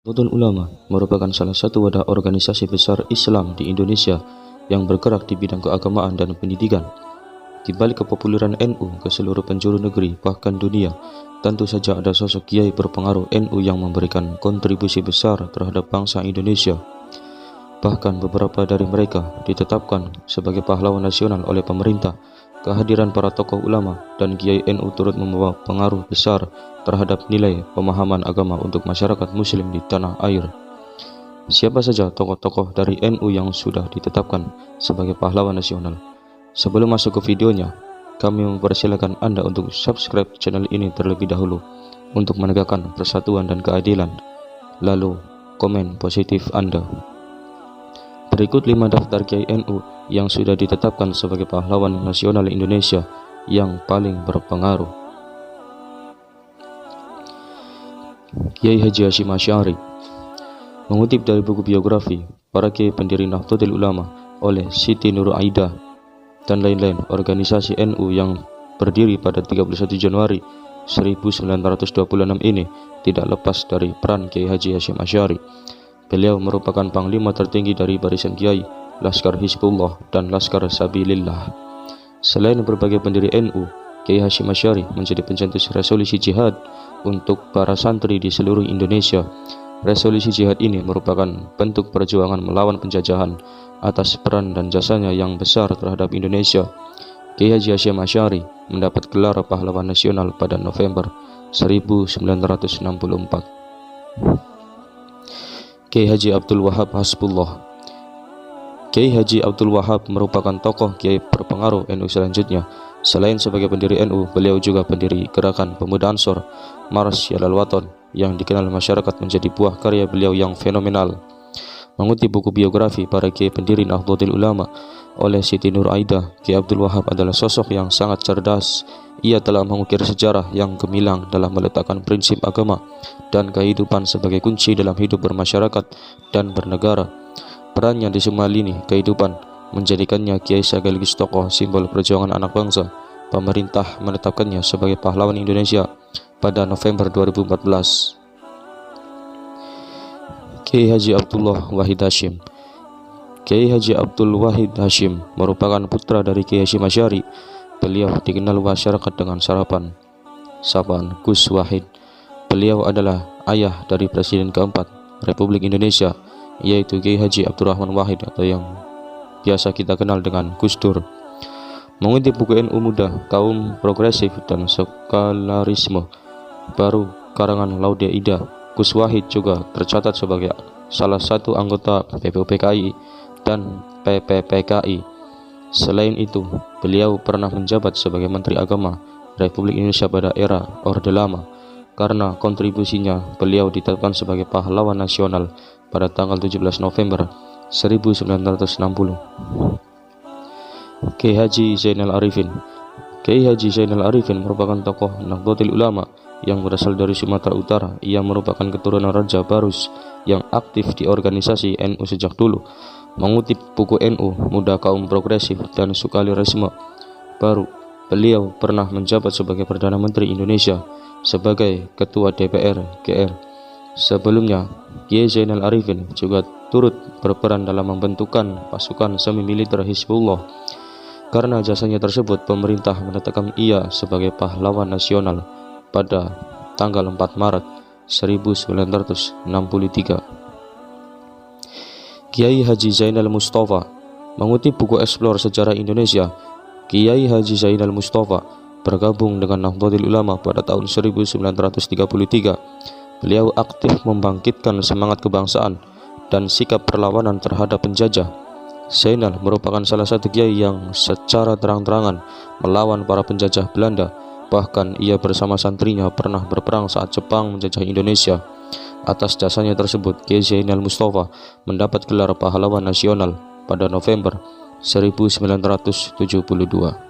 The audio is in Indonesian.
Nahdlatul Ulama merupakan salah satu wadah organisasi besar Islam di Indonesia yang bergerak di bidang keagamaan dan pendidikan. Di balik kepopuleran NU ke seluruh penjuru negeri, bahkan dunia, tentu saja ada sosok kiai berpengaruh NU yang memberikan kontribusi besar terhadap bangsa Indonesia. Bahkan beberapa dari mereka ditetapkan sebagai pahlawan nasional oleh pemerintah. Kehadiran para tokoh ulama dan kiai NU turut membawa pengaruh besar terhadap nilai pemahaman agama untuk masyarakat muslim di tanah air. Siapa saja tokoh-tokoh dari NU yang sudah ditetapkan sebagai pahlawan nasional? Sebelum masuk ke videonya, kami mempersilakan Anda untuk subscribe channel ini terlebih dahulu untuk menegakkan persatuan dan keadilan. Lalu, komen positif Anda. Berikut 5 daftar kiai NU yang sudah ditetapkan sebagai pahlawan nasional Indonesia yang paling berpengaruh. Kiai Haji Hasyim Asy'ari. Mengutip dari buku biografi para kiai pendiri Nahdlatul Ulama oleh Siti Nur Aidah dan lain-lain, organisasi NU yang berdiri pada 31 Januari 1926 ini tidak lepas dari peran Kiai Haji Hasyim Asy'ari. Beliau merupakan panglima tertinggi dari barisan kiai, Laskar Hizbullah dan Laskar Sabilillah. Selain berbagai pendiri NU, Kiai Hasyim Asy'ari menjadi pencetus resolusi jihad untuk para santri di seluruh Indonesia. Resolusi jihad ini merupakan bentuk perjuangan melawan penjajahan atas peran dan jasanya yang besar terhadap Indonesia. Kiai Haji Hasyim Asy'ari mendapat gelar pahlawan nasional pada November 1964. Kiai Haji Abdul Wahab Hasbullah. Kiai Haji Abdul Wahab merupakan tokoh kiai berpengaruh NU selanjutnya. Selain sebagai pendiri NU, beliau juga pendiri gerakan pemuda Ansor, Mars Yalal Waton, yang dikenal masyarakat menjadi buah karya beliau yang fenomenal. Mengutip buku biografi para kiai pendiri Nahdlatul Ulama oleh Siti Nur Aidah, Kiai Abdul Wahab adalah sosok yang sangat cerdas. Ia telah mengukir sejarah yang gemilang dalam meletakkan prinsip agama dan kehidupan sebagai kunci dalam hidup bermasyarakat dan bernegara. Perannya di semua lini kehidupan menjadikannya kiai sekaligus tokoh simbol perjuangan anak bangsa. Pemerintah menetapkannya sebagai pahlawan Indonesia pada November 2014. Kiai Haji Abdullah Wahid Hasyim. Kiai Haji Abdul Wahid Hasyim merupakan putra dari Kiai Hasyim Asy'ari. Beliau dikenal masyarakat dengan sapaan Gus Wahid. Beliau adalah ayah dari Presiden keempat Republik Indonesia, yaitu Kiai Haji Abdurrahman Wahid atau yang biasa kita kenal dengan Gus Dur. Mengutip buku NU Muda, Kaum Progresif dan Sekularisme Baru karangan Laude Ida, Gus Wahid juga tercatat sebagai salah satu anggota PPPKI dan PPPKI. Selain itu, beliau pernah menjabat sebagai Menteri Agama Republik Indonesia pada era Orde Lama. Karena kontribusinya, beliau ditetapkan sebagai pahlawan nasional pada tanggal 17 November 1960. Kiai Haji Zainal Arifin. Kiai Haji Zainal Arifin merupakan tokoh Nahdlatul Ulama yang berasal dari Sumatera Utara. Ia merupakan keturunan Raja Barus yang aktif di organisasi NU sejak dulu. Mengutip buku NU Muda, Kaum Progresif dan Sekularisme Baru, beliau pernah menjabat sebagai Perdana Menteri Indonesia sebagai Ketua DPR GR. Sebelumnya, Kiai Zainal Arifin juga turut berperan dalam membentukan pasukan semi-militer Hizbullah. Karena jasanya tersebut, pemerintah menetapkan ia sebagai pahlawan nasional pada tanggal 4 Maret 1963. Kiai Haji Zainal Mustafa. Mengutip buku Explore Sejarah Indonesia, Kiai Haji Zainal Mustafa bergabung dengan Nahdlatul Ulama pada tahun 1933. Beliau aktif membangkitkan semangat kebangsaan dan sikap perlawanan terhadap penjajah. Zainal merupakan salah satu kiai yang secara terang-terangan melawan para penjajah Belanda. Bahkan ia bersama santrinya pernah berperang saat Jepang menjajah Indonesia. Atas jasanya tersebut, Kiai Zainal Mustafa mendapat gelar pahlawan nasional pada November 1972.